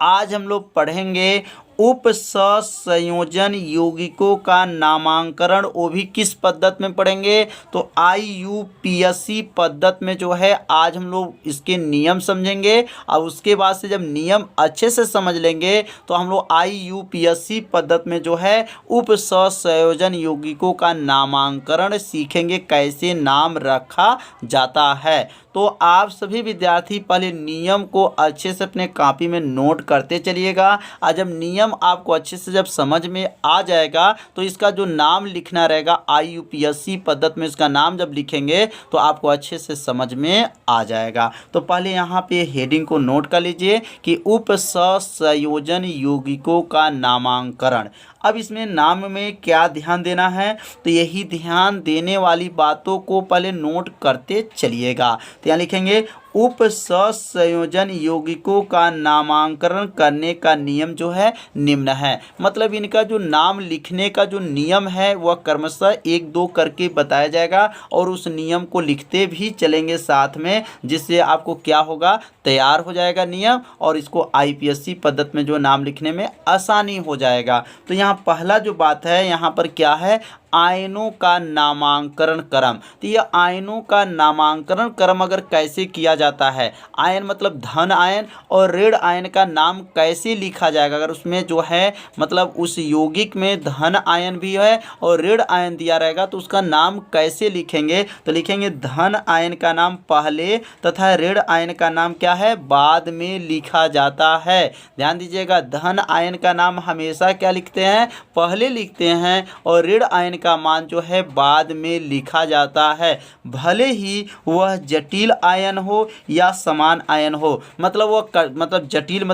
आज हम लोग पढ़ेंगे उप सहसंयोजन यौगिकों का नामांकरण, वो भी किस पद्धति में पढ़ेंगे तो IUPAC पद्धति में जो है आज हम लोग इसके नियम समझेंगे। और उसके बाद से जब नियम अच्छे से समझ लेंगे तो हम लोग IUPAC पद्धति में जो है उप सहसंयोजन यौगिकों का नामांकरण सीखेंगे, कैसे नाम रखा जाता है। तो आप सभी विद्यार्थी पहले नियम को अच्छे से अपने कॉपी में नोट करते चलिएगा। और जब नियम आपको अच्छे से जब समझ में आ जाएगा तो इसका जो नाम लिखना रहेगा IUPAC पद्धति में, इसका नाम जब लिखेंगे तो आपको अच्छे से समझ में आ जाएगा। तो पहले यहाँ पे हेडिंग को नोट कर लीजिए कि उप सहसंयोजन यौगिकों का नामांकरण। अब इसमें नाम में क्या ध्यान देना है तो यही ध्यान देने वाली बातों को पहले नोट करते चलिएगा। तो यहाँ लिखेंगे उप सहसंयोजन यौगिकों का नामांकरण करने का नियम जो है निम्न है। मतलब इनका जो नाम लिखने का जो नियम है वह क्रमशः 1-2 करके बताया जाएगा और उस नियम को लिखते भी चलेंगे साथ में, जिससे आपको क्या होगा, तैयार हो जाएगा नियम और इसको IPSC पद्धति में जो नाम लिखने में आसानी हो जाएगा। तो यहाँ पहला जो बात है यहाँ पर क्या है, आयनों का नामांकरण क्रम। तो यह आयनों का नामांकरण क्रम अगर कैसे किया जाता है, आयन मतलब धन आयन और ऋण आयन का नाम कैसे लिखा जाएगा। अगर उसमें जो है मतलब उस यौगिक में धन आयन भी है और ऋण आयन दिया रहेगा तो उसका नाम कैसे लिखेंगे तो लिखेंगे धन आयन का नाम पहले तथा ऋण आयन का नाम क्या है, बाद में लिखा जाता है। ध्यान दीजिएगा, धन आयन का नाम हमेशा क्या लिखते हैं, पहले लिखते हैं और ऋण आयन का मान जो है बाद में लिखा जाता है, भले ही वह जटिल आयन हो या समान आयन हो। मतलब वह जटिल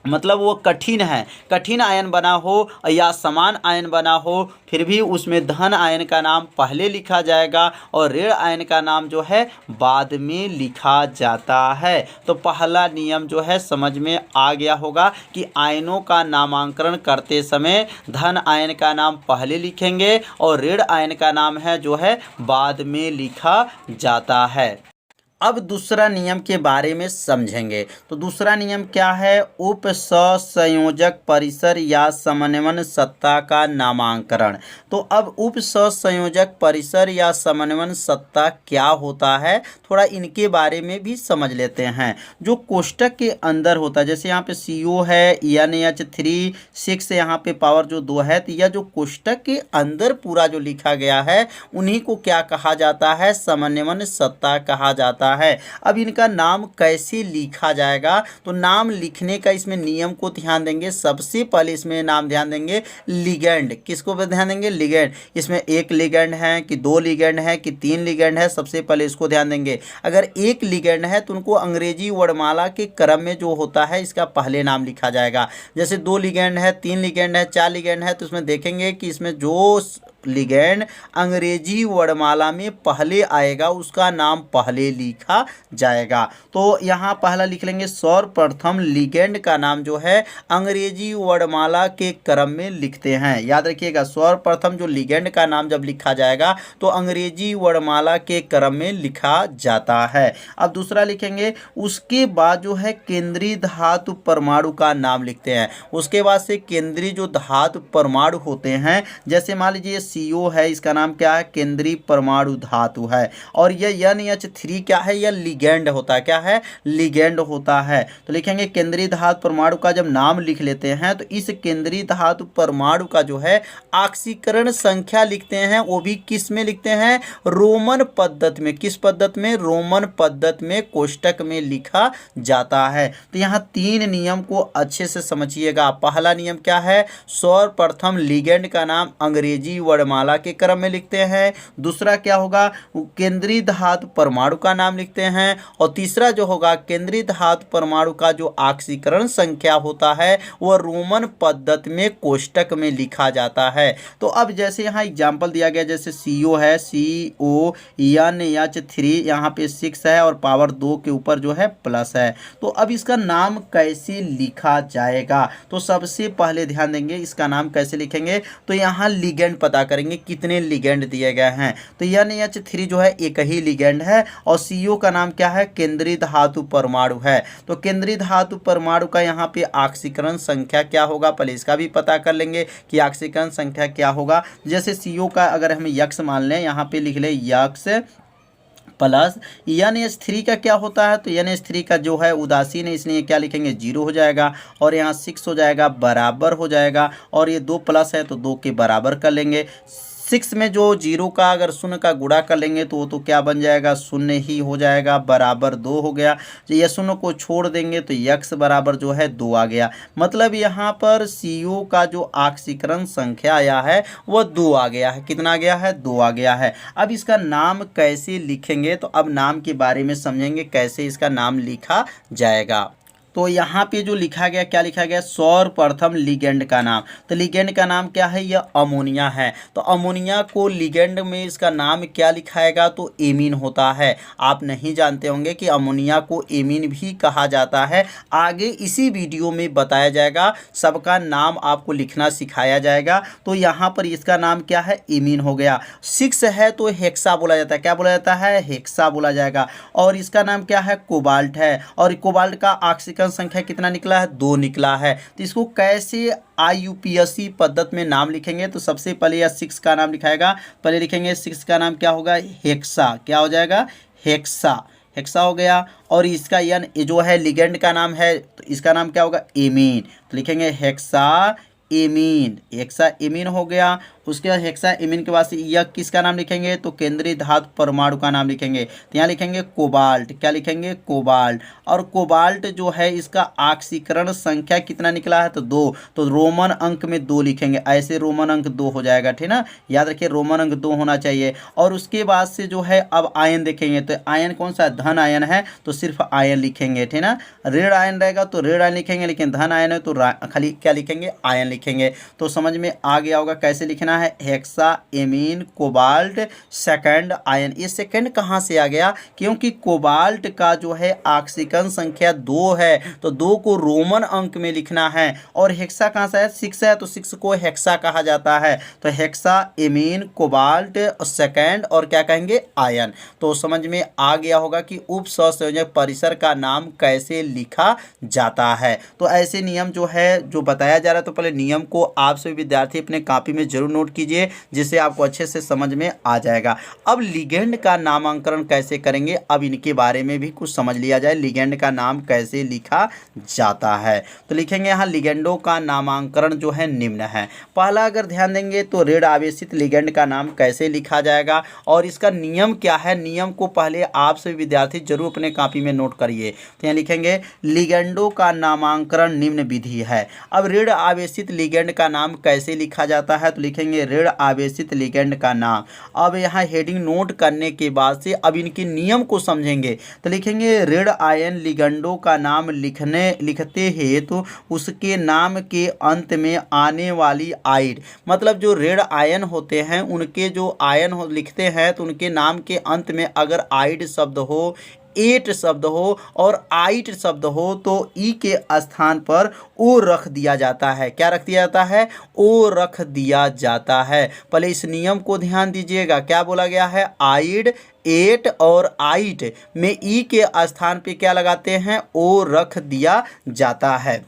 मतलब वो कठिन है, कठिन आयन बना हो या समान आयन बना हो, फिर भी उसमें धन आयन का नाम पहले लिखा जाएगा और ऋण आयन का नाम जो है बाद में लिखा जाता है। तो पहला नियम जो है समझ में आ गया होगा कि आयनों का नामांकरण करते समय धन आयन का नाम पहले लिखेंगे और ऋण आयन का नाम है जो है बाद में लिखा जाता है। अब दूसरा नियम के बारे में समझेंगे। तो दूसरा नियम क्या है, उप सहसंयोजक परिसर या समन्वयन सत्ता का नामांकरण। तो अब उप सहसंयोजक परिसर या समन्वयन सत्ता क्या होता है, थोड़ा इनके बारे में भी समझ लेते हैं। जो कोष्टक के अंदर होता है, जैसे यहाँ पे CO है, NH3 6 यहाँ पे पावर जो 2 है, तो यह जो कोष्टक के अंदर पूरा जो लिखा गया है उन्हीं को क्या कहा जाता है, समन्वयन सत्ता कहा जाता है। अब इनका नाम कैसे लिखा जाएगा तो नाम लिखने का इसमें नियम को ध्यान देंगे। सबसे पहले इसमें नाम ध्यान देंगे लिगेंड। किसको ध्यान देंगे, लिगेंड। इसमें 1 लिगेंड है कि 2 लिगेंड है कि 3 लिगेंड है, सबसे पहले इसको ध्यान देंगे। अगर 1 लिगेंड है तो उनको अंग्रेजी वर्णमाला के क्रम में जो होता है इसका पहले नाम लिखा जाएगा। जैसे 2 लिगेंड है, 3 लिगेंड है, 4 लिगेंड है तो उसमें देखेंगे कि इसमें जो लिगेंड अंग्रेजी वर्णमाला में पहले आएगा उसका नाम पहले लिखा जाएगा। तो यहाँ पहला लिख लेंगे, सर्वप्रथम लिगेंड का नाम जो है अंग्रेजी वर्णमाला के क्रम में लिखते हैं। याद रखिएगा, सर्वप्रथम जो लिगेंड का नाम जब लिखा जाएगा तो अंग्रेजी वर्णमाला के क्रम में लिखा जाता है। अब दूसरा लिखेंगे, उसके बाद जो है केंद्रीय धातु परमाणु का नाम लिखते हैं। उसके बाद से केंद्रीय जो धातु परमाणु होते हैं, जैसे मान लीजिए CO है, इसका नाम क्या है, केंद्रीय परमाणु धातु है। और यह NH3 क्या है, यह लिगेंड होता है। क्या है, लिगेंड होता है। तो लिखेंगे केंद्रीय धातु परमाणु का जब नाम लिख लेते हैं तो इस केंद्रीय धातु परमाणु का जो है ऑक्सीकरण संख्या लिखते हैं, वो भी किस में लिखते हैं, रोमन पद्धति में। किस पद्धति में, रोमन पद्धति में कोष्टक में लिखा जाता है। तो यहाँ 3 नियम को अच्छे से समझिएगा। पहला नियम क्या है, सर्वप्रथम लिगेंड का नाम अंग्रेजी वर्णमाला के क्रम में लिखते हैं। दूसरा क्या होगा, केंद्रीय धातु परमाणु का नाम लिखते हैं। और तीसरा जो होगा, केंद्रीय धातु परमाणु का जो ऑक्सीकरण संख्या होता है वह रोमन पद्धति में कोष्टक में लिखा जाता है। तो अब जैसे यहाँ एग्जाम्पल दिया गया, जैसे CO है, CO NH3 यहाँ पे 6 है और पावर 2 के ऊपर जो है प्लस है। तो अब इसका नाम कैसे लिखा जाएगा तो सबसे पहले ध्यान देंगे इसका नाम कैसे लिखेंगे। तो यहाँ लिगेंड पता करेंगे कितने लिगेंड दिए गए हैं। तो NH3 जो है एक ही लिगेंड है और CO का नाम क्या है, केंद्रीय धातु परमाणु है। तो केंद्रीय धातु परमाणु का यहाँ पे ऑक्सीकरण संख्या क्या होगा, पहले इसका भी पता कर लेंगे कि ऑक्सीकरण संख्या क्या होगा। जैसे CO का अगर हम यक्स मान लें, यहाँ पे लिख लें यक्स प्लस NH3 का क्या होता है, तो NH3 का जो है उदासीन है, इसलिए क्या लिखेंगे 0 हो जाएगा और यहाँ 6 हो जाएगा, बराबर हो जाएगा और ये 2 प्लस है तो 2 के बराबर कर लेंगे। 6 में जो 0 का अगर शून्य का गुणा कर लेंगे तो वो तो क्या बन जाएगा, शून्य ही हो जाएगा, बराबर 2 हो गया। तो ये शून्य को छोड़ देंगे तो x बराबर जो है 2 आ गया। मतलब यहाँ पर CO का जो ऑक्सीकरण संख्या आया है वो 2 आ गया है। कितना आ गया है, 2 आ गया है। अब इसका नाम कैसे लिखेंगे, तो अब नाम के बारे में समझेंगे कैसे इसका नाम लिखा जाएगा। तो यहाँ पे जो लिखा गया, क्या लिखा गया, सर्वप्रथम लिगेंड का नाम। तो लिगेंड का नाम क्या है, यह अमोनिया है। तो अमोनिया को लिगेंड में इसका नाम क्या लिखाएगा, तो एमीन होता है। आप नहीं जानते होंगे कि अमोनिया को एमीन भी कहा जाता है। आगे इसी वीडियो में बताया जाएगा, सबका नाम आपको लिखना सिखाया जाएगा। तो यहाँ पर इसका नाम क्या है, एमीन हो गया। 6 है तो हेक्सा बोला जाता है। क्या बोला जाता है, हेक्सा बोला जाएगा। और इसका नाम क्या है, कोबाल्ट है। और कोबाल्ट का ऑक्सीकरण संख्या कितना निकला है, 2 निकला है। तो इसको कैसे IUPAC पद्धति में नाम लिखेंगे, तो सबसे पहले यह 6 का नाम लिखाएगा। पहले लिखेंगे 6 का नाम क्या होगा, हेक्सा। क्या हो जाएगा, हेक्सा। हेक्सा हो गया। और इसका जो है लिगेंड का नाम है, तो इसका नाम क्या होगा, एमीन। तो लिखेंगे हेक्सा एमीन। हेक्सा एमीन हो गया। उसके बाद हेक्सा एमीन के बाद से यह किसका नाम लिखेंगे, तो केंद्रीय धातु परमाणु का नाम लिखेंगे। तो यहाँ लिखेंगे कोबाल्ट। क्या लिखेंगे, कोबाल्ट। और कोबाल्ट जो है इसका ऑक्सीकरण संख्या कितना निकला है, तो 2। तो रोमन अंक में 2 लिखेंगे, ऐसे रोमन अंक 2 हो जाएगा, ठीक ना। याद रखिए रोमन अंक 2 होना चाहिए। और उसके बाद से जो है अब आयन देखेंगे, तो आयन कौन सा, धन आयन है तो सिर्फ आयन लिखेंगे, ठीक ना। ऋण आयन रहेगा तो ऋण आयन लिखेंगे, लेकिन धन आयन है तो खाली क्या लिखेंगे, आयन लिखेंगे। तो समझ में आ गया होगा कैसे लिखना है, hexa amine cobalt second ion. ये सेकंड कहाँ से आ गया, क्योंकि कोबाल्ट का जो है ऑक्सीकरण संख्या 2 है, तो 2 को रोमन अंक में लिखना है। और हेक्सा कहाँ से है, 6 है तो 6 को हेक्सा कहा जाता है। तो हेक्सा एमीन कोबाल्ट सेकंड और क्या कहेंगे, आयन। तो समझ में आ गया होगा कि उप सहसंयोजक परिसर का नाम कैसे लिखा जाता है। तो ऐसे नियम जो है जो बताया जा रहा है, तो पहले नियम को आप सभी विद्यार्थी अपने कॉपी में जरूर नोट कीजिए, जिससे आपको अच्छे से समझ में आ जाएगा। अब लिगेंड का नामांकन कैसे करेंगे, अब इनके बारे में भी कुछ समझ लिया जाए, लिगेंड का नाम कैसे लिखा जाता है। तो लिखेंगे यहाँ लिगेंडों का नामांकन जो है निम्न है। पहला अगर ध्यान देंगे तो ऋण आवेशित लिगेंड का नाम कैसे लिखा जाएगा और इसका नियम क्या है, नियम को पहले आप सभी विद्यार्थी जरूर अपने कॉपी में नोट करिए। तो यहाँ लिखेंगे लिगेंडों का नामांकन निम्न विधि है। अब ऋण आवेशित लिगेंड का नाम कैसे लिखा जाता है, तो लिखेंगे ऋण आवेशित लिगेंड का नाम। अब यहाँ हेडिंग नोट करने के बाद से अब इनके नियम को समझेंगे। तो लिखेंगे ऋण आयन लिगेंडों का नाम लिखते हेतु तो उसके नाम के अंत में आने वाली आइड, मतलब जो ऋण आयन होते हैं उनके जो आयन लिखते हैं तो उनके नाम के अंत में अगर आइड शब्द हो, एट शब्द हो और आइट शब्द हो, तो ई के स्थान पर ओ रख दिया जाता है। क्या रख दिया जाता है, ओ रख दिया जाता है। पहले इस नियम को ध्यान दीजिएगा, क्या बोला गया है, आइड एट और आइट में ई के स्थान पे क्या लगाते हैं, ओ रख दिया जाता है।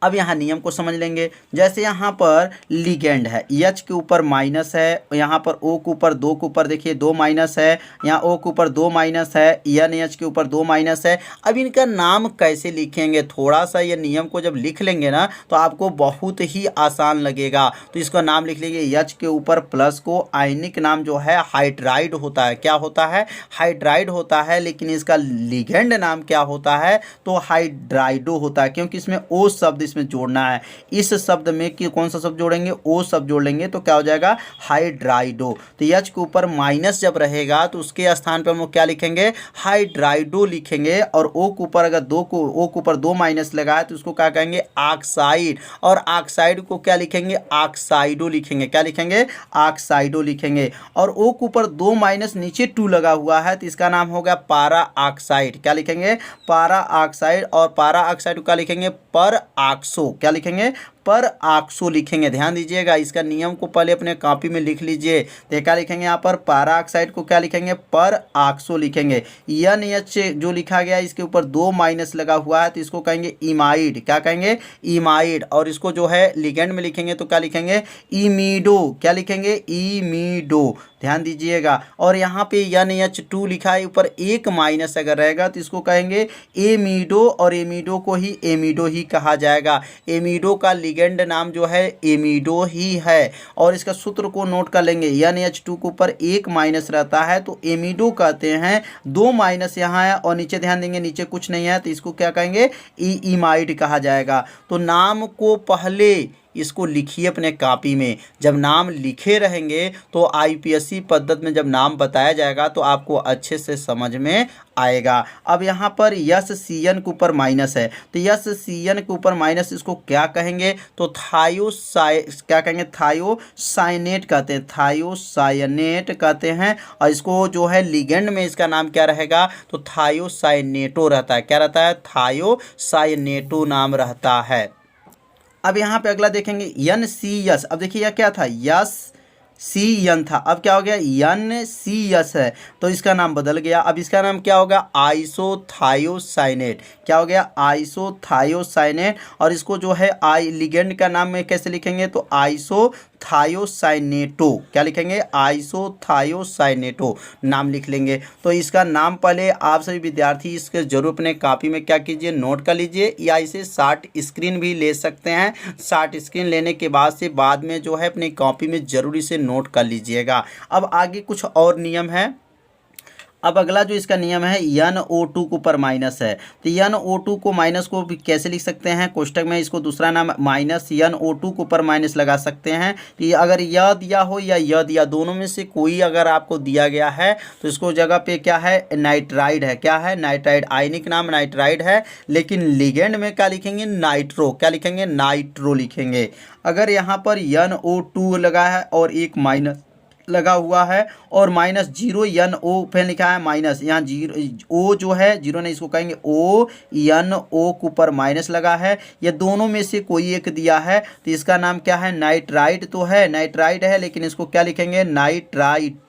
अब यहाँ नियम को समझ लेंगे। जैसे यहाँ पर लिगेंड है, H के ऊपर माइनस है, यहाँ पर O के ऊपर 2 के ऊपर देखिए 2 माइनस है, यहाँ O के ऊपर 2 माइनस है, NH के ऊपर 2 माइनस है। अब इनका नाम कैसे लिखेंगे, थोड़ा सा ये नियम को जब लिख लेंगे ना तो आपको बहुत ही आसान लगेगा। तो इसका नाम लिख लेंगे, H के ऊपर प्लस को आयनिक नाम जो है हाइड्राइड होता है। क्या होता है, हाइड्राइड होता है, लेकिन इसका लिगेंड नाम क्या होता है, तो हाइड्राइडो होता है, क्योंकि इसमें O शब्द इसमें जोड़ना है। इस शब्द में कि कौन सा शब्द जोड़ेंगे, ओ शब्द जोड़ लेंगे तो क्या हो जाएगा, हाइड्राइडो। तो H के ऊपर माइनस जब रहेगा तो उसके स्थान पर हम लोग क्या लिखेंगे, हाइड्राइडो लिखेंगे। और ओ के ऊपर अगर ओ के ऊपर 2 माइनस लगा है तो उसको क्या कहेंगे, ऑक्साइड। और ऑक्साइड को क्या लिखेंगे, ऑक्साइडो लिखेंगे। क्या लिखेंगे, ऑक्साइडो लिखेंगे। और ओ के ऊपर 2 माइनस नीचे 2 लगा हुआ है तो इसका नाम हो गया पारा ऑक्साइड। क्या लिखेंगे, पारा ऑक्साइड। और पारा ऑक्साइड को क्या लिखेंगे, पर ऑक्सो। क्या लिखेंगे, पर ऑक्सो लिखेंगे। ध्यान दीजिएगा, इसका नियम को पहले अपने कॉपी में लिख लीजिए। तो क्या लिखेंगे यहाँ पर, पैरा ऑक्साइड को क्या लिखेंगे, पर ऑक्सो लिखेंगे। NH जो लिखा गया इसके ऊपर 2 माइनस लगा हुआ है तो इसको कहेंगे इमाइड। क्या कहेंगे, इमाइड। और इसको जो है लिगेंड में लिखेंगे तो क्या लिखेंगे, इमीडो। क्या लिखेंगे, इमीडो। ध्यान दीजिएगा। और यहाँ पे NH2 लिखा है, ऊपर 1 माइनस अगर रहेगा तो इसको कहेंगे एमिडो, और एमिडो को ही एमिडो ही कहा जाएगा। एमिडो का लिगेंड नाम जो है एमिडो ही है। और इसका सूत्र को नोट कर लेंगे, NH2 के ऊपर 1 माइनस रहता है तो एमिडो कहते हैं। 2 माइनस यहाँ है और नीचे ध्यान देंगे नीचे कुछ नहीं है तो इसको क्या कहेंगे, इमाइड कहा जाएगा। तो नाम को पहले इसको लिखिए अपने कॉपी में। जब नाम लिखे रहेंगे तो IUPAC पद्धति में जब नाम बताया जाएगा तो आपको अच्छे से समझ में आएगा। अब यहाँ पर SCN के ऊपर माइनस है तो SCN के ऊपर माइनस इसको क्या कहेंगे, तो क्या कहेंगे, थायोसाइनेट कहते हैं। थायोसाइनेट कहते हैं। और इसको जो है लिगेंड में इसका नाम क्या रहेगा, तो थायोसाइनेटो रहता है। क्या रहता है, थायोसाइनेटो नाम रहता है। अब यहाँ पे अगला देखेंगे NCS। अब देखिए यह क्या था, SCN था, अब क्या हो गया, NCS है तो इसका नाम बदल गया। अब इसका नाम क्या होगा, आइसोथायोसाइनेट। क्या हो गया, आइसोथायोसाइनेट। और इसको जो है लिगेंड का नाम में कैसे लिखेंगे, तो आइसोथायोसाइनेटो। क्या लिखेंगे, आइसोथायोसाइनेटो नाम लिख लेंगे। तो इसका नाम पहले आप सभी विद्यार्थी इसके जरूर अपने कॉपी में क्या कीजिए, नोट कर लीजिए, या इसे शार्ट स्क्रीन भी ले सकते हैं। शार्ट स्क्रीन लेने के बाद में जो है अपनी कॉपी में जरूरी से नोट कर लीजिएगा। अब आगे कुछ और नियम है। अब अगला जो इसका नियम है, NO2 के ऊपर माइनस है तो NO2 को माइनस को भी कैसे लिख सकते हैं, कोष्टक में इसको दूसरा नाम माइनस NO2 के ऊपर माइनस लगा सकते हैं। तो ये अगर यह दिया हो या यह दिया, दोनों में से कोई अगर आपको दिया गया है तो इसको जगह पे क्या है, नाइट्राइड है। क्या है, नाइट्राइड। आयनिक नाम नाइट्राइड है, लेकिन लिगेंड में क्या लिखेंगे, नाइट्रो। क्या लिखेंगे, नाइट्रो लिखेंगे। अगर यहाँ पर NO2 लगा है और एक माइनस लगा हुआ है और -0 NO पे लिखा है माइनस, यहाँ O जो है जीरो नहीं, इसको कहेंगे ONO के ऊपर माइनस लगा है, ये दोनों में से कोई एक दिया है तो इसका नाम क्या है, नाइट्राइड तो है, नाइट्राइड है, लेकिन इसको क्या लिखेंगे, नाइट्राइटो।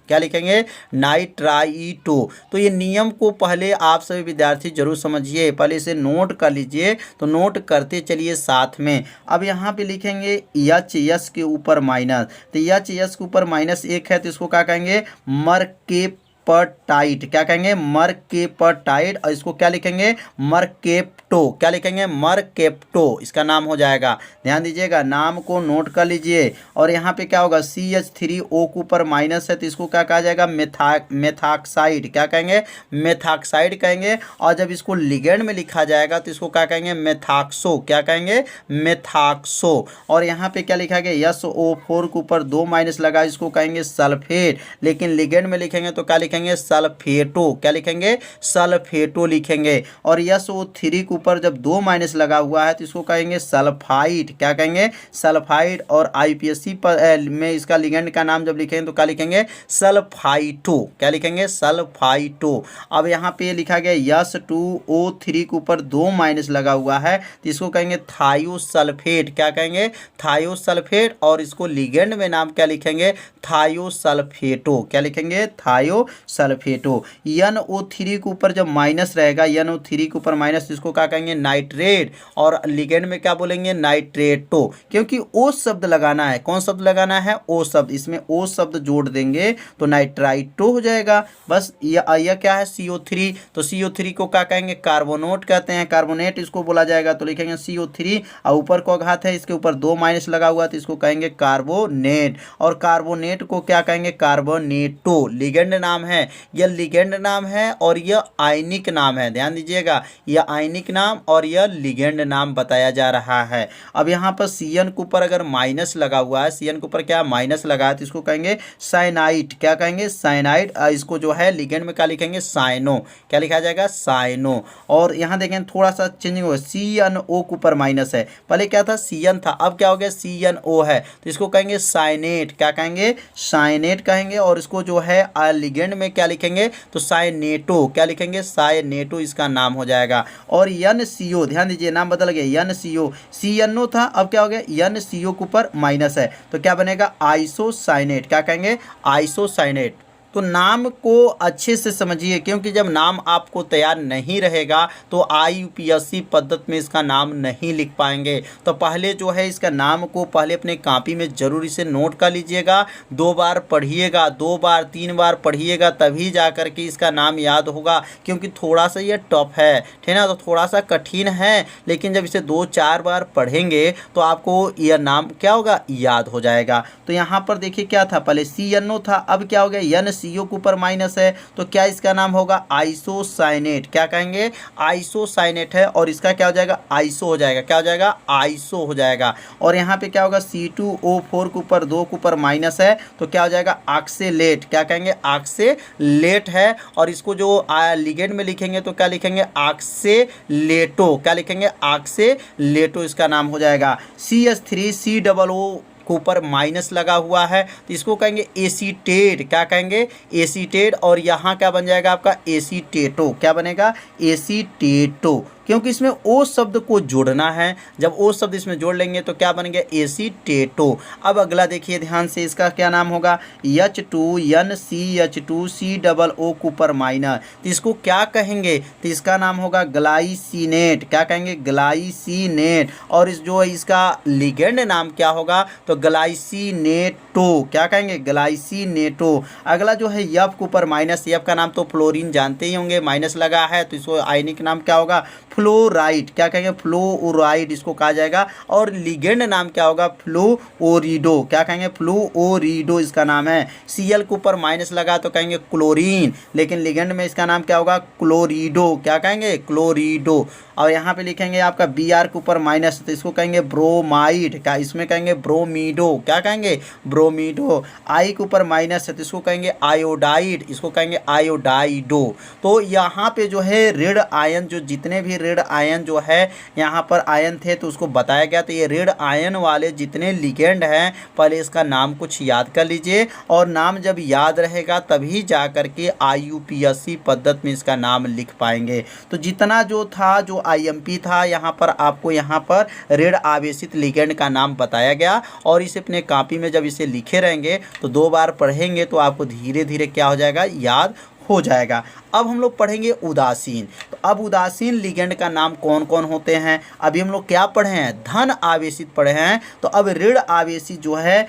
क्या लिखेंगे, नाइट्राइटो। तो ये नियम को पहले आप सभी विद्यार्थी जरूर समझिए, पहले इसे नोट कर लीजिए। तो नोट करते चलिए साथ में। अब यहाँ पे लिखेंगे HS के ऊपर माइनस, तो HS के ऊपर -1 है तो इसको क्या कहेंगे, मरकेप्टाइड। क्या कहेंगे, मरकेप्टाइड। और इसको क्या लिखेंगे, मरकेप्टो। क्या लिखेंगे, मरकेप्टो इसका नाम हो जाएगा। ध्यान दीजिएगा, नाम को नोट कर लीजिए। और यहाँ पे क्या होगा, CH3O के ऊपर माइनस है तो इसको क्या कहा जाएगा, मेथाक्साइड। क्या कहेंगे, मेथाक्साइड कहेंगे। और जब इसको लिगेंड में लिखा जाएगा तो इसको क्या कहेंगे, मेथाक्सो। क्या कहेंगे, मेथाक्सो। और यहाँ पे क्या लिखा गया, SO4 के ऊपर 2 माइनस लगा, इसको कहेंगे सल्फेट, लेकिन लिगेंड में लिखेंगे तो क्या लिखेंगे, सल्फेटो। क्या लिखेंगे, सल्फेटो लिखेंगे। और SO3 के ऊपर जब 2 माइनस लगा हुआ है तो इसको कहेंगे सल्फाइड। क्या कहेंगे, सल्फाइड। और IUPAC में इसका लिगेंड का नाम जब लिखेंगे तो क्या लिखेंगे, सल्फाइटो। क्या लिखेंगे, सल्फाइटो। अब यहाँ पे लिखा गया S2O3 के ऊपर 2 माइनस लगा हुआ है तो इसको कहेंगे थायोसल्फेट। क्या कहेंगे, थायोसल्फेट। और इसको लिगेंड में नाम क्या लिखेंगे, थायोसल्फेटो। क्या लिखेंगे, थायोसल्फेटो। NO3 के ऊपर जब माइनस रहेगा, NO3 के ऊपर माइनस, इसको क्या कहेंगे, नाइट्रेट। और लिगेंड में क्या बोलेंगे, नाइट्रेटो, क्योंकि O शब्द लगाना है। कौन शब्द लगाना है, O शब्द। इसमें O शब्द जोड़ देंगे तो नाइट्राइटो हो जाएगा। बस यह क्या है, CO3। तो CO3 को क्या कहेंगे, कार्बोनेट कहते हैं, कार्बोनेट इसको बोला जाएगा तो लिखेंगे CO3। और ऊपर को घात है, इसके ऊपर 2 माइनस लगा हुआ तो इसको कहेंगे कार्बोनेट। और कार्बोनेट को क्या कहेंगे, कार्बोनेटो। लिगेंड नाम है, यह लिगेंड नाम है और यह आयनिक नाम है। ध्यान दीजिएगा, यह आयनिक नाम और यह लिगेंड नाम बताया जा रहा है। अब यहाँ पर CN के ऊपर अगर माइनस लगा हुआ है, CN के ऊपर क्या माइनस लगा है तो इसको कहेंगे साइनाइड। क्या कहेंगे, साइनाइड। इसको जो है लिगेंड में क्या लिखेंगे, साइनो। क्या लिखा जाएगा, साइनो। और यहाँ देखें थोड़ा सा चेंजिंग हो, CNO के ऊपर माइनस है, पहले क्या था, CN था, अब क्या हो गया, CNO है तो इसको कहेंगे साइनेट। क्या कहेंगे, साइनेट कहेंगे। और इसको जो है लिगेंड में क्या लिखेंगे, तो साइनेटो। क्या लिखेंगे, साइनेटो इसका नाम हो जाएगा। और NCO, ध्यान दीजिए नाम बदल गया, NCO, CNO था, अब क्या हो गया NCO के ऊपर माइनस है तो क्या बनेगा आइसोसाइनेट। क्या कहेंगे आइसोसाइनेट। तो नाम को अच्छे से समझिए, क्योंकि जब नाम आपको तैयार नहीं रहेगा तो IUPAC पद्धति में इसका नाम नहीं लिख पाएंगे। तो पहले जो है इसका नाम को पहले अपने कॉपी में जरूर इसे नोट कर लीजिएगा, 2 बार पढ़िएगा, 2 बार 3 बार पढ़िएगा, तभी जा कर के इसका नाम याद होगा। क्योंकि थोड़ा सा ये टफ है, ठीक है ना, तो थोड़ा सा कठिन है, लेकिन जब इसे 2-4 बार पढ़ेंगे तो आपको यह नाम क्या होगा याद हो जाएगा। तो यहाँ पर देखिए क्या था, पहले CNO था, अब क्या हो गया NCO के ऊपर माइनस है तो क्या इसका नाम होगा आइसोसाइनेट। क्या कहेंगे आइसोसाइनेट है, और इसका क्या हो जाएगा आइसो हो जाएगा। क्या हो जाएगा आइसो हो जाएगा। और यहाँ पे क्या होगा C2O4 के ऊपर 2 के ऊपर माइनस है तो क्या हो जाएगा ऑक्सेलेट। क्या कहेंगे ऑक्सेलेट है, और इसको जो लिगेंड में लिखेंगे तो क्या लिखेंगे ऑक्सेलेटो। क्या लिखेंगे ऑक्सेलेटो इसका नाम हो जाएगा। CH3COO के ऊपर माइनस लगा हुआ है तो इसको कहेंगे एसीटेट। क्या कहेंगे एसीटेट, और यहाँ क्या बन जाएगा आपका एसीटेटो। क्या बनेगा एसीटेटो, क्योंकि इसमें ओ शब्द को जोड़ना है। जब ओ शब्द इसमें जोड़ लेंगे तो क्या बन गया एसीटेटो। अब अगला देखिए ध्यान से, इसका क्या नाम होगा H2NCH2COO के ऊपर माइनस, तो इसको क्या कहेंगे तो इसका नाम होगा ग्लाइसिनेट। क्या कहेंगे ग्लाइसिनेट, और इस जो इसका लिगेंड नाम क्या होगा तो ग्लाइसिनेटो। क्या कहेंगे ग्लाइसिनेटो। अगला जो है F के ऊपर माइनस, F का नाम तो फ्लोरीन जानते ही होंगे, माइनस लगा है तो इसको आयनिक नाम क्या होगा फ्लोराइड। क्या कहेंगे फ्लोराइड इसको कहा जाएगा। और लिगेंड नाम क्या होगा फ्लोरिडो। क्या कहेंगे फ्लोरिडो इसका नाम है। Cl के ऊपर माइनस लगा तो कहेंगे क्लोरीन, लेकिन लिगेंड में इसका नाम क्या होगा क्लोरिडो। क्या कहेंगे क्लोरिडो। और यहाँ पे लिखेंगे आपका Br के ऊपर माइनस तो इसको कहेंगे ब्रोमाइड। क्या इसमें कहेंगे ब्रोमीडो। क्या कहेंगे ब्रोमीडो। I के ऊपर माइनस है तो इसको कहेंगे आयोडाइड, इसको कहेंगे आयोडाइडो। तो यहाँ पे जो है रेड आयन, जो जितने भी रेड आयन जो है यहाँ पर आयन थे तो उसको बताया गया। तो ये रेड आयन वाले जितने लिगेंड हैं पहले इसका नाम कुछ याद कर लीजिए, और नाम जब याद रहेगा तभी जा कर के IUPAC पद्धति में इसका नाम लिख पाएंगे। तो जितना जो था जो IMP था यहाँ पर आपको यहाँ पर रेड आवेशित लिगेंड का नाम बताया गया, और इसे अपने कॉपी में जब इसे लिखे रहेंगे तो 2 बार पढ़ेंगे तो आपको धीरे धीरे क्या हो जाएगा याद हो जाएगा। अब हम लोग पढ़ेंगे उदासीन। तो अब उदासीन लिगेंड का नाम कौन कौन होते हैं। अभी हम लोग क्या पढ़े हैं धन आवेशित पढ़े हैं, तो अब ऋण आवेशित जो है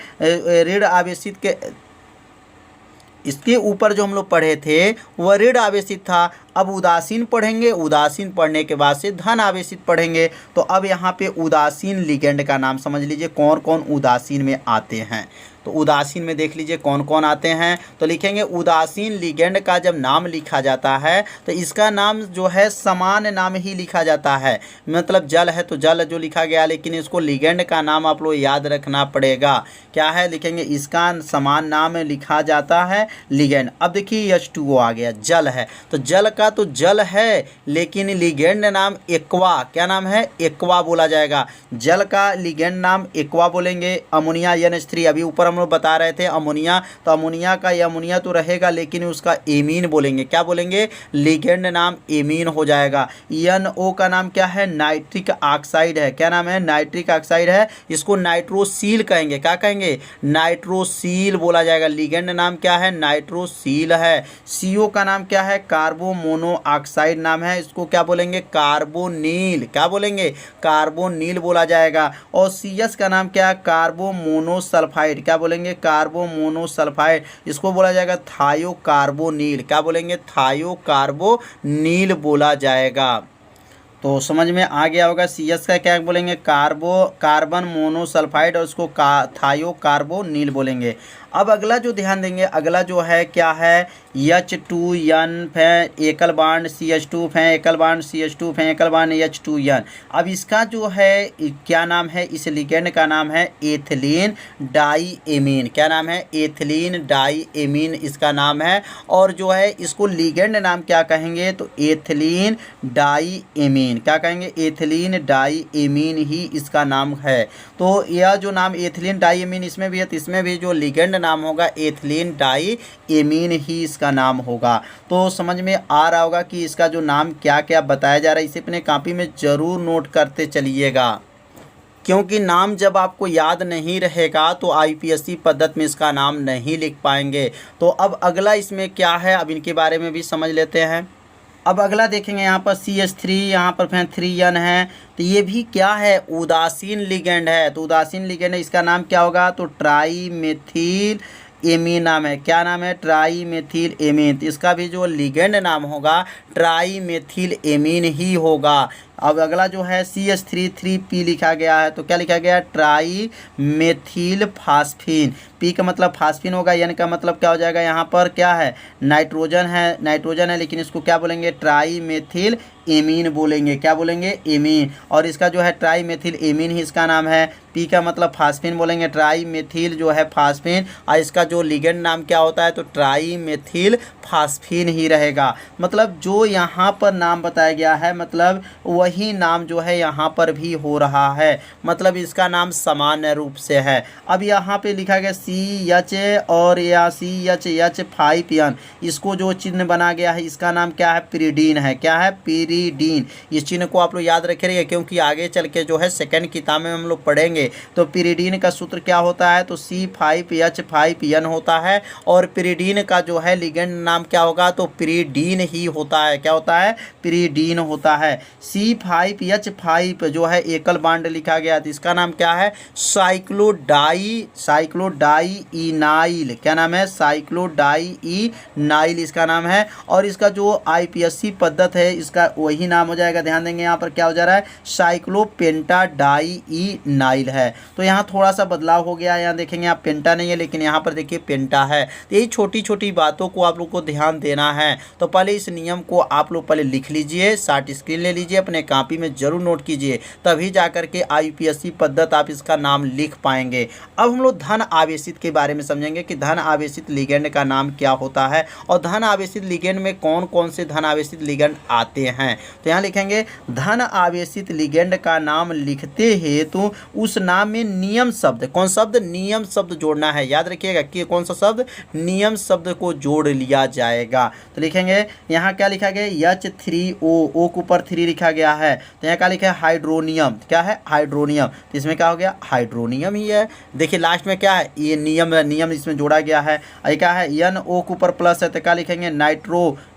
ऋण आवेशित के इसके ऊपर जो हम लोग पढ़े थे वह ऋण आवेशित था। अब उदासीन पढ़ेंगे, उदासीन पढ़ने के बाद से धन आवेशित पढ़ेंगे। तो अब यहाँ पे उदासीन लिगेंड का नाम समझ लीजिए कौन कौन उदासीन में आते हैं। तो उदासीन में देख लीजिए कौन कौन आते हैं। तो लिखेंगे उदासीन लिगेंड का जब नाम लिखा जाता है तो इसका नाम जो है समान नाम ही लिखा जाता है। मतलब जल है तो जल जो लिखा गया, लेकिन इसको लिगेंड का नाम आप लोग याद रखना पड़ेगा। क्या है लिखेंगे इसका समान नाम लिखा जाता है लिगेंड। अब देखिए H2O आ गया, जल है तो जल का तो जल है, लेकिन लिगेंड नाम एक्वा। क्या नाम है एक्वा बोला जाएगा। जल का लिगेंड नाम एक्वा बोलेंगे। अमोनिया NH3 अभी ऊपर हम लोग बता रहे थे अमोनिया, तो अमोनिया का अमोनिया तो रहेगा लेकिन उसका एमीन बोलेंगे। क्या बोलेंगे लिगेंड नाम एमीन हो जाएगा। NO का नाम क्या है नाइट्रिक ऑक्साइड है। क्या नाम है नाइट्रिक ऑक्साइड है, इसको नाइट्रोसील कहेंगे। क्या कहेंगे नाइट्रोसील बोला जाएगा। लिगेंड नाम क्या है नाइट्रोसील है। CO का नाम क्या है कार्बो मोनोऑक्साइड नाम है, इसको क्या बोलेंगे कार्बोनील। क्या बोलेंगे कार्बोनील बोला जाएगा। और CS का नाम क्या है कार्बो मोनोसल्फाइड। क्या बोलेंगे कार्बो मोनोसल्फाइड, इसको बोला जाएगा थायोकार्बोनील। क्या बोलेंगे थायोकार्बोनील बोला जाएगा। तो समझ में आ गया होगा। CS का क्या बोलेंगे कार्बन मोनोसल्फाइड, और उसको थायोकार्बोनील बोलेंगे। अब अगला जो ध्यान देंगे, अगला जो है क्या है H2N फै एकल बांड CH2 फै एकल बांड CH2 फै एकल बांड H2N। अब इसका जो है क्या नाम है, इस लिगेंड का नाम है एथिलीन डाईएमीन। क्या नाम है एथिलीन डाईएमीन इसका नाम है। और जो है इसको लिगेंड नाम क्या कहेंगे तो एथिलीन डाईएमीन। क्या कहेंगे एथिलीन डाईएमीन ही इसका नाम है। तो यह जो नाम एथिलीन डाईएमीन इसमें भी है, तो इसमें भी जो लिगेंड नाम होगा एथिलीन डाई एमीन ही इसका नाम होगा। तो समझ में आ रहा होगा कि इसका जो नाम क्या क्या बताया जा रहा है, इसे अपने कॉपी में ज़रूर नोट करते चलिएगा, क्योंकि नाम जब आपको याद नहीं रहेगा तो आईपीएससी पद्धति में इसका नाम नहीं लिख पाएंगे। तो अब अगला इसमें क्या है, अब इनके बारे में भी समझ लेते हैं। अब अगला देखेंगे यहाँ पर CH3, यहाँ पर फिर 3N है, तो ये भी क्या है, उदासीन लिगेंड है। तो उदासीन लिगेंड है, इसका नाम क्या होगा, तो ट्राई मेथिल एमीन नाम है। क्या नाम है, ट्राई मेथिल एमीन। तो इसका भी जो लिगेंड नाम होगा ट्राई मेथिल एमीन ही होगा। अब अगला जो है CH3 3P लिखा गया है, तो क्या लिखा गया है, ट्राई मेथिल फास्फीन। P का मतलब फास्फीन होगा, N का मतलब क्या हो जाएगा, यहाँ पर क्या है, नाइट्रोजन है, लेकिन इसको क्या बोलेंगे, ट्राई मेथिल एमीन बोलेंगे। क्या बोलेंगे, एमीन। और इसका जो है ट्राई मेथिल एमीन ही इसका नाम है। P का मतलब फास्फीन बोलेंगे, ट्राई मेथिल जो है फास्फीन, और इसका जो लिगेंड नाम क्या होता है, तो ट्राई मेथिल फास्फीन ही रहेगा। मतलब जो यहाँ पर नाम बताया गया है, मतलब वही नाम जो है यहाँ पर भी हो रहा है, मतलब इसका नाम सामान्य रूप से है। अब यहाँ पे लिखा गया CH और या CH5N, इसको जो चिन्ह बना गया है इसका नाम क्या है, पिरीडीन है। क्या है, पिरीडीन। इस चिन्ह को आप लोग याद रखिएगा, क्योंकि आगे चल के जो है सेकंड किताब में हम लोग पढ़ेंगे। तो पिरीडीन का सूत्र क्या होता है, तो C5H5N होता है, और पिरीडीन का जो है लिगेंड नाम क्या होगा, तो पिरीडीन ही होता है। क्या होता है, पिरीडीन होता है। C5H5 जो है एकल बांड लिखा गया, तो इसका नाम क्या है, साइक्लोडाईइनाइल। क्या नाम है, साइक्लोडाईइनाइल इसका नाम है। और इसका जो आईपीएससी पद्धति है इसका वही नाम हो जाएगा। ध्यान देंगे यहाँ पर क्या हो जा रहा है, साइक्लोपेंटाडाईइनाइल है। तो यहाँ थोड़ा सा बदलाव हो गया है, यहाँ देखेंगे आप पेंटा नहीं है, लेकिन यहाँ पर देखिए पेंटा है। तो यही छोटी छोटी बातों को आप लोग को ध्यान देना है। तो पहले इस नियम को आप लोग पहले लिख लीजिए, शार्ट स्क्रीन ले लीजिए, अपने कॉपी में जरूर नोट कीजिए, तभी जाकर के आईपीएससी पद्धति आप इसका नाम लिख पाएंगे। अब हम लोग धन आवेशित के बारे में समझेंगे कि धन आवेशित लिगेंड का नाम क्या होता है, और धन आवेशित लिगेंड में कौन कौन से धन आवेशित लिगेंड आते हैं। तो यहाँ लिखेंगे धन आवेशित लिगेंड का नाम लिखते हेतु उस नाम में नियम शब्द, कौन शब्द, नियम शब्द जोड़ना है। याद रखिएगा कि कौन सा शब्द, नियम शब्द को जोड़ लिया जाएगा। तो लिखेंगे यहाँ क्या लिखा गया, H3O, O के ऊपर 3 लिखा गया है, तो यहाँ क्या लिखा है, हाइड्रोनियम। क्या है, हाइड्रोनियम। तो इसमें क्या हो गया, हाइड्रोनियम ही है। देखिए लास्ट में क्या है, ये नियम है, नियम इसमें जोड़ा गया है। ये क्या है, NO के ऊपर प्लस है, तो क्या लिखेंगे,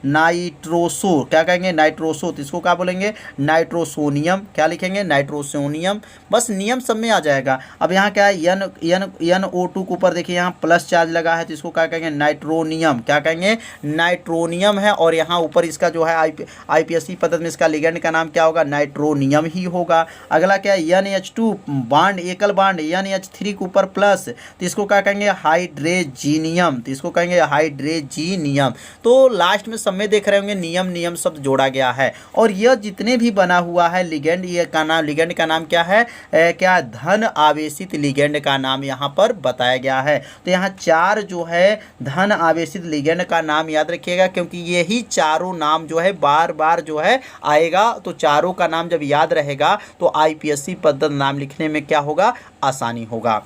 नाइट्रोसो। क्या कहेंगे, नाइट्रोसो। तो इसको क्या बोलेंगे, नाइट्रोसोनियम। क्या लिखेंगे, नाइट्रोसोनियम। बस नियम सब में आ जाएगा। अब यहाँ क्या है, NO2 के ऊपर देखिए यहाँ प्लस चार्ज लगा है, तो इसको क्या कहेंगे, नाइट्रोनियम। क्या कहेंगे, नाइट्रोनियम है। और यहाँ ऊपर इसका जो है आईपीएससी पद्धति में इसका लिगेंड का नाम क्या होगा, नाइट्रोनियम ही होगा। अगला क्या है, NH2 बांड, एकल बांड, NH3 के ऊपर प्लस, तो इसको क्या कहेंगे, हाइड्रेजीनियम। तो इसको कहेंगे हाइड्रेजीनियम। तो लास्ट में सब में देख रहे होंगे नियम नियम शब्द जोड़ा गया है। और यह जितने भी बना हुआ है लिगेंड, ये का नाम, लिगेंड का नाम क्या है, क्या धन आवेशित लिगेंड का नाम यहाँ पर बताया गया है। तो यहाँ 4 जो है धन आवेशित लिगेंड का नाम याद रखिएगा, क्योंकि यही चारों नाम जो है बार बार जो है आएगा। तो चारों का नाम जब याद रहेगा तो आईपीएससी पद्धति नाम लिखने में क्या होगा, आसानी होगा।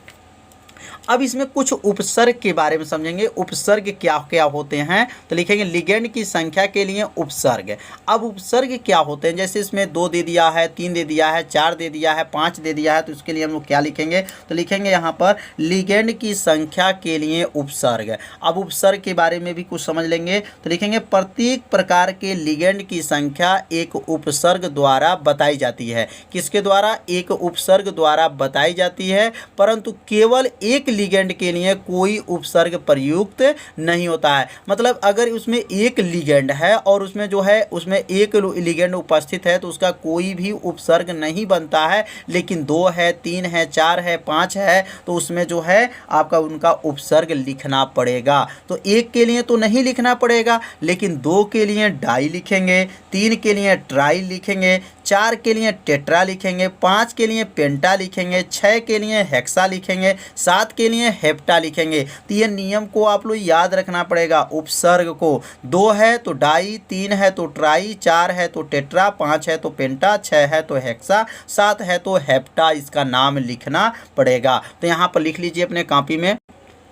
अब इसमें कुछ उपसर्ग के बारे में समझेंगे, उपसर्ग क्या क्या होते हैं। तो लिखेंगे लिगेंड की संख्या के लिए उपसर्ग। अब उपसर्ग क्या होते हैं, जैसे इसमें 2 दे दिया है, 3 दे दिया है, 4 दे दिया है, 5 दे दिया है, तो इसके लिए हम लोग क्या लिखेंगे, तो लिखेंगे यहाँ पर लिगेंड की संख्या के लिए उपसर्ग। अब उपसर्ग के बारे में भी कुछ समझ लेंगे। तो लिखेंगे प्रत्येक प्रकार के लिगेंड की संख्या एक उपसर्ग द्वारा बताई जाती है। किसके द्वारा, एक उपसर्ग द्वारा बताई जाती है, परंतु केवल एक लिगेंड के लिए कोई उपसर्ग प्रयुक्त नहीं होता है। मतलब अगर उसमें एक लिगेंड है और उसमें जो है उसमें एक लिगेंड उपस्थित है तो उसका कोई भी उपसर्ग नहीं बनता है, लेकिन 2 है, 3 है, 4 है, 5 है, तो उसमें जो है आपका उनका उपसर्ग लिखना पड़ेगा। तो एक के लिए तो नहीं लिखना पड़ेगा, लेकिन 2 के लिए डाई लिखेंगे, 3 के लिए ट्राई लिखेंगे, 4 के लिए टेट्रा लिखेंगे, 5 के लिए पेंटा लिखेंगे, 6 के लिए हेक्सा लिखेंगे, 7 के लिए हेप्टा लिखेंगे। तो ये नियम को आप लोग याद रखना पड़ेगा। उपसर्ग को 2 है तो डाई, 3 है तो ट्राई, 4 है तो टेट्रा, 5 है तो पेंटा, 6 है तो हेक्सा, 7 है तो हेप्टा, इसका नाम लिखना पड़ेगा। तो यहाँ पर लिख लीजिए अपने कॉपी में।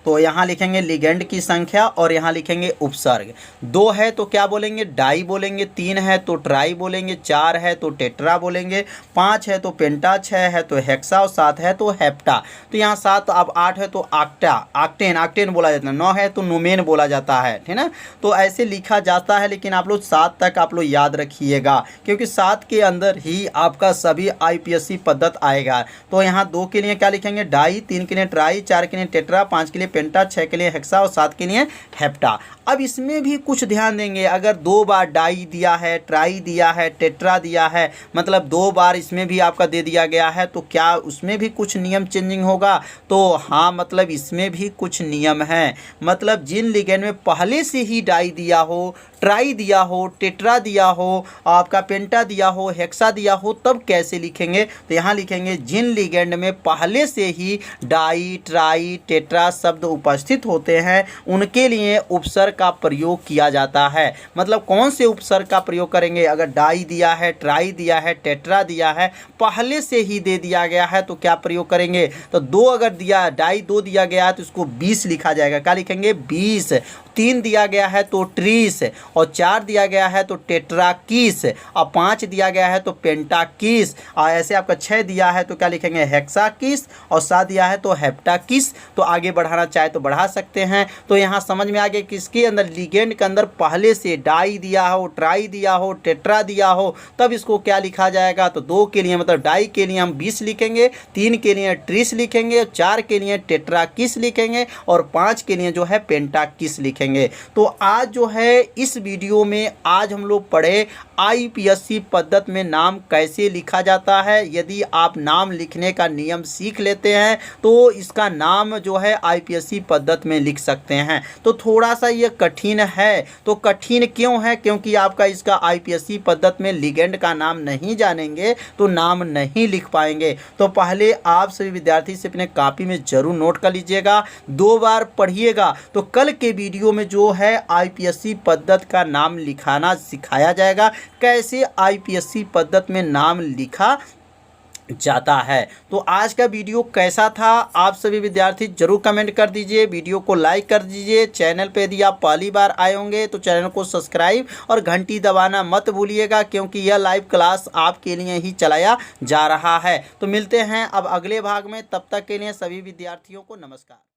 तो यहाँ लिखेंगे लिगेंड की संख्या और यहाँ लिखेंगे उपसर्ग। 2 है तो क्या बोलेंगे, डाई बोलेंगे। 3 है तो ट्राई बोलेंगे। 4 है तो टेट्रा बोलेंगे। 5 है तो पेंटा। 6 है तो हेक्सा और 7 है तो हेप्टा। तो यहाँ 7, अब 8 है तो आक्टा, आक्टेन बोला जाता है। 9 है तो नोमेन बोला जाता है, ठीक ना। तो ऐसे लिखा जाता है, लेकिन आप लोग 7 तक आप लोग याद रखिएगा, क्योंकि 7 के अंदर ही आपका सभी IPSC पद्धत आएगा। तो यहाँ 2 के लिए क्या लिखेंगे, डाई। 3 के लिए ट्राई। 4 के लिए टेट्रा। 5 के लिए पेंटा। 6 के लिए हेक्सा और 7 के लिए हेप्टा। अब इसमें भी कुछ ध्यान देंगे, अगर 2 बार डाई दिया है, ट्राई दिया है, टेट्रा दिया है, मतलब 2 बार इसमें भी आपका दे दिया गया है, तो क्या उसमें भी कुछ नियम चेंजिंग होगा? तो हाँ, मतलब इसमें भी कुछ नियम है। मतलब जिन लिगेंड में पहले से ही डाई दिया हो, ट्राई दिया हो, टेट्रा दिया हो, आपका पेंटा दिया हो, हेक्सा दिया हो, तब कैसे लिखेंगे? तो यहाँ लिखेंगे जिन लिगेंड में पहले से ही डाई, ट्राई, टेट्रा शब्द उपस्थित होते हैं, उनके लिए उपसर्ग का प्रयोग किया जाता है। मतलब कौन से उपसर्ग का प्रयोग करेंगे? अगर डाई दिया है, ट्राई दिया है, टेट्रा दिया है, पहले से ही दे दिया गया है, तो क्या प्रयोग करेंगे? तो 2 अगर दिया, डाई 2 दिया गया है तो इसको 20 लिखा जाएगा। क्या लिखेंगे? 20। 3 दिया गया है तो ट्रीस, और 4 दिया गया है तो टेट्राकीस, और 5 दिया गया है तो पेंटाकीस, और ऐसे आपका 6 दिया है तो क्या लिखेंगे? हेक्साकीस, और 7 दिया है तो हेप्टाकीस। तो आगे बढ़ाना चाहे तो बढ़ा सकते हैं। तो यहाँ समझ में आ गया कि इसके अंदर लिगेंड के अंदर पहले से डाई दिया हो, ट्राई दिया हो, टेट्रा दिया हो, तब इसको क्या लिखा जाएगा? तो 2 के लिए मतलब डाई के लिए हम 20 लिखेंगे, 3 के लिए ट्रीस लिखेंगे, 4 के लिए टेट्राकीस लिखेंगे, और 5 के लिए जो है पेंटाकीस लिखेंगे। तो आज जो है इस वीडियो में आज हम लोग पढ़े IPSC पद्धत में नाम कैसे लिखा जाता है। यदि आप नाम लिखने का नियम सीख लेते हैं तो इसका नाम जो है IPSC पद्धत में लिख सकते हैं। तो थोड़ा सा ये कठिन है। तो कठिन क्यों है? क्योंकि आपका इसका IPSC पद्धत में लिगेंड का नाम नहीं जानेंगे तो नाम नहीं लिख पाएंगे। तो पहले आप सभी विद्यार्थी से अपने कॉपी में जरूर नोट कर लीजिएगा, 2 बार पढ़िएगा। तो कल के वीडियो में जो है IPSC पद्धत का नाम लिखाना सिखाया जाएगा, कैसे IPSC पद्धत में नाम लिखा जाता है। तो आज का वीडियो कैसा था आप सभी विद्यार्थी जरूर कमेंट कर दीजिए, वीडियो को लाइक कर दीजिए। चैनल पे यदि आप पहली बार आए होंगे तो चैनल को सब्सक्राइब और घंटी दबाना मत भूलिएगा, क्योंकि यह लाइव क्लास आपके लिए ही चलाया जा रहा है। तो मिलते हैं अब अगले भाग में, तब तक के लिए सभी विद्यार्थियों को नमस्कार।